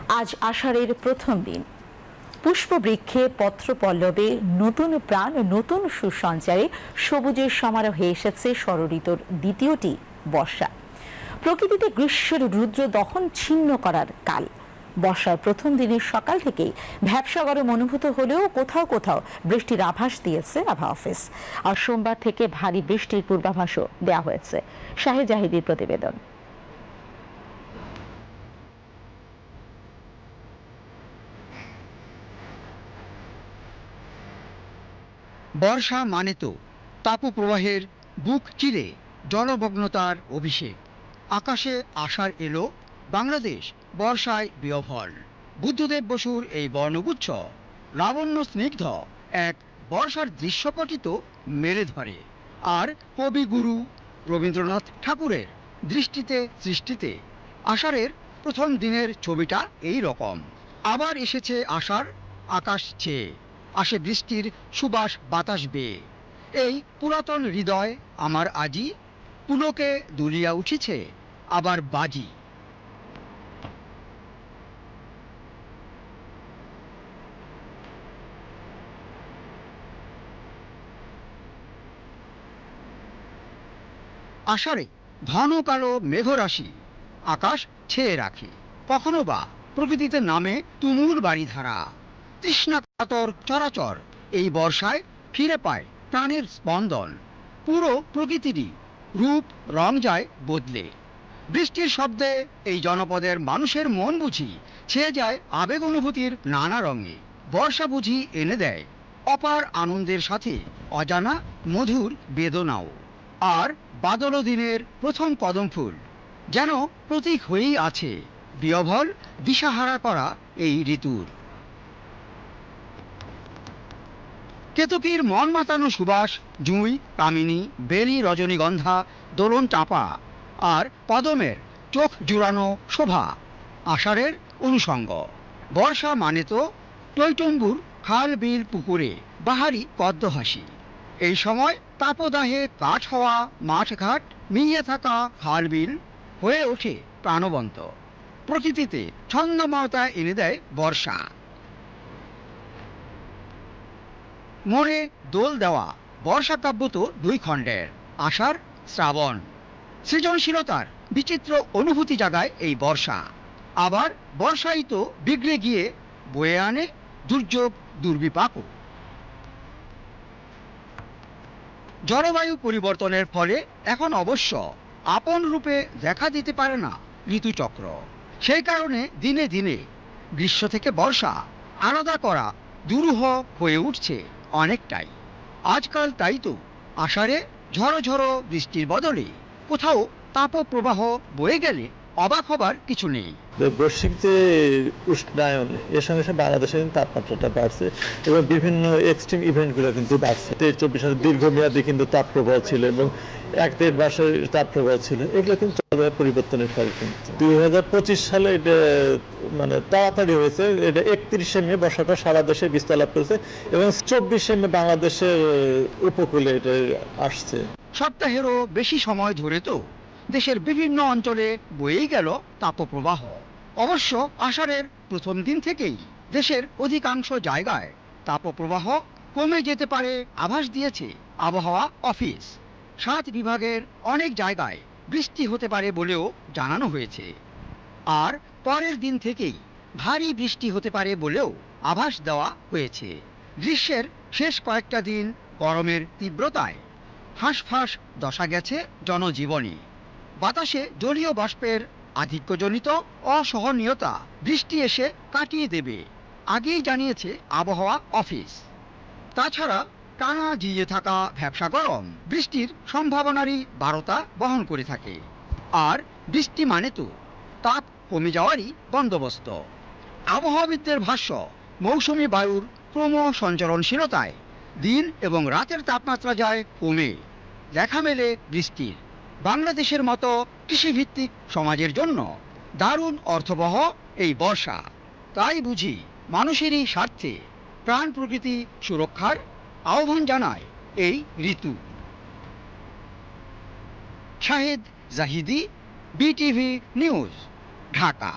আজ আষাঢ়ের প্রথম দিন। পুষ্পবৃক্ষে পত্রপল্লবে নতুন প্রাণ, নতুন সুসঞ্চারে সবুজের সমারোহে এসেছে ষড়ঋতুর দ্বিতীয়টি বর্ষা। প্রকৃতিতে গ্রীষ্মের রুদ্র দহন ছিন্ন করার কাল। বর্ষার প্রথম দিনের সকাল থেকেই ভ্যাপসা গরম অনুভূত হলেও কোথাও কোথাও বৃষ্টির আভাস দিয়েছে আবহাওয়া অফিস। আর সোমবার থেকে ভারী বৃষ্টির পূর্বাভাসও দেওয়া হয়েছে। শাহেদ জাহিদির প্রতিবেদন। বর্ষা মানে তো তাপপ্রবাহের বুক চিরে জলমগ্নতার অভিষেক। আকাশে আষাঢ় এলো, বাংলাদেশ বর্ষায় বিহ্বল। বুদ্ধদেব বসুর এই বর্ণগুচ্ছ লাবণ্য স্নিগ্ধ এক বর্ষার দৃশ্যপটিত মেলে ধরে। আর কবিগুরু রবীন্দ্রনাথ ঠাকুরের দৃষ্টিতে সৃষ্টিতে আষাঢ়ের প্রথম দিনের ছবিটা এই রকম। আবার এসেছে আষাঢ়, আকাশ ছেয়ে আসে বৃষ্টির সুবাস বাতাস বেয়ে। এই পুরাতন হৃদয় আমার আজি পুলকে দুলিয়া উঠিছে আবার বাজি। আষাঢ়ে ঘন কালো মেঘরাশি আকাশ ছেয়ে রাখে। কখনো বা প্রকৃতিতে নামে তুমুল বাড়িধারা। তৃষ্ণা কাতর চরাচর এই বর্ষায় ফিরে পায় প্রাণের স্পন্দন। পুরো প্রকৃতিরই রূপ রং যায় বদলে। বৃষ্টির শব্দে এই জনপদের মানুষের মন বুঝি ছেয়ে যায় আবেগ অনুভূতির নানা রঙে। বর্ষা বুঝি এনে দেয় অপার আনন্দের সাথে অজানা মধুর বেদনাও। আর বাদল দিনের প্রথম কদম ফুল যেন প্রতীক হয়েই আছে বিহ্বল দিশাহারা করা এই ঋতুর। কেতকীর মন মাতানো সুবাস, জুঁই, কামিনী, বেলি, রজনীগন্ধা, দোলন চাঁপা আর পদমের চোখ জুড়ানো শোভা আষাঢ়ের অনুষঙ্গ। বর্ষা মানে তো টইটম্বুর খাল বিল পুকুরে বাহারি পদ্ম হাসি। এই সময় তাপদাহে কাঠ হওয়া মাঠঘাট মিলিয়ে থাকা খাল বিল হয়ে ওঠে প্রাণবন্ত। প্রকৃতিতে ছন্দময়তা এনে দেয় বর্ষা। মোড়ে দোল দেওয়া বর্ষাকাব্য তো দুই খণ্ডের, আষাঢ় শ্রাবণ। সৃজনশীলতার বিচিত্র অনুভূতি জাগায় এই বর্ষা। আবার বর্ষাই তো বিগড়ে গিয়ে বয়ে আনে দুর্যোগ দুর্বিপাকও। জলবায়ু পরিবর্তনের ফলে এখন অবশ্য আপন রূপে দেখা দিতে পারে না ঋতুচক্র। সেই কারণে দিনে দিনে গ্রীষ্ম থেকে বর্ষা আলাদা করা দুরূহ হয়ে উঠছে অনেকটাই। আজকাল তাই তো আষাঢ়ে ঝড়ো ঝড়ো বৃষ্টির বদলে কোথাও তাপপ্রবাহ বয়ে গেলে অবাক হবার কিছু নেই। বৈশ্বিক যে উষ্ণায়ন এর সঙ্গে সঙ্গে বাংলাদেশের তাপমাত্রাটা বাড়ছে এবং বিভিন্ন এক্সট্রিম ইভেন্টগুলো কিন্তু বাড়ছে। 23-24 সালে দীর্ঘমেয়াদী কিন্তু তাপপ্রবাহ ছিল এবং 1-1.5 মাসের তাপপ্রবাহ ছিল। এগুলো কিন্তু জলবায়ু পরিবর্তনের ফলে কিন্তু 2025 সালে এটা মানে তাড়াতাড়ি হয়েছে। এটা 31শে মে বর্ষাটা সারা দেশে বিস্তার লাভ করেছে এবং 24শে মে বাংলাদেশের উপকূলে এটা আসছে। সপ্তাহেরও বেশি সময় ধরে তো দেশের বিভিন্ন অঞ্চলে বয়েই গেল তাপপ্রবাহ। অবশ্য আষাঢ়ের প্রথম দিন থেকেই দেশের অধিকাংশ জায়গায় তাপপ্রবাহ কমে যেতে পারে আভাস দিয়েছে আবহাওয়া অফিস। 7 বিভাগের অনেক জায়গায় বৃষ্টি হতে পারে বলেও জানানো হয়েছে। আর পরের দিন থেকেই ভারী বৃষ্টি হতে পারে বলেও আভাস দেওয়া হয়েছে। গ্রীষ্মের শেষ কয়েকটা দিন গরমের তীব্রতায় হাঁসফাঁস দশা গেছে জনজীবনে। বাতাসে জলীয় বাষ্পের আধিক্যজনিত অসহনীয়তা বৃষ্টি এসে কাটিয়ে দেবে আগেই জানিয়েছে আবহাওয়া অফিস। তাছাড়া টানা জিয়ে থাকা ভ্যাপসা গরম বৃষ্টির সম্ভাবনারই বারতা বহন করে থাকে। আর বৃষ্টি মানে তো তাপ কমে যাওয়ারই বন্দোবস্ত। আবহাওয়াবিদদের ভাষ্য, মৌসুমি বায়ুর ক্রম সঞ্চরণশীলতায় দিন এবং রাতের তাপমাত্রা যায় কমে। দেখা মেলে বৃষ্টির। বাংলাদেশের মতো কৃষিভিত্তিক সমাজের জন্য দারুণ অর্থবহ এই বর্ষা। তাই বুঝি মানুষেরই স্বার্থে প্রাণ প্রকৃতি সুরক্ষার আহ্বান জানায় এই ঋতু। Shahed Zahidi, BTV news, Dhaka.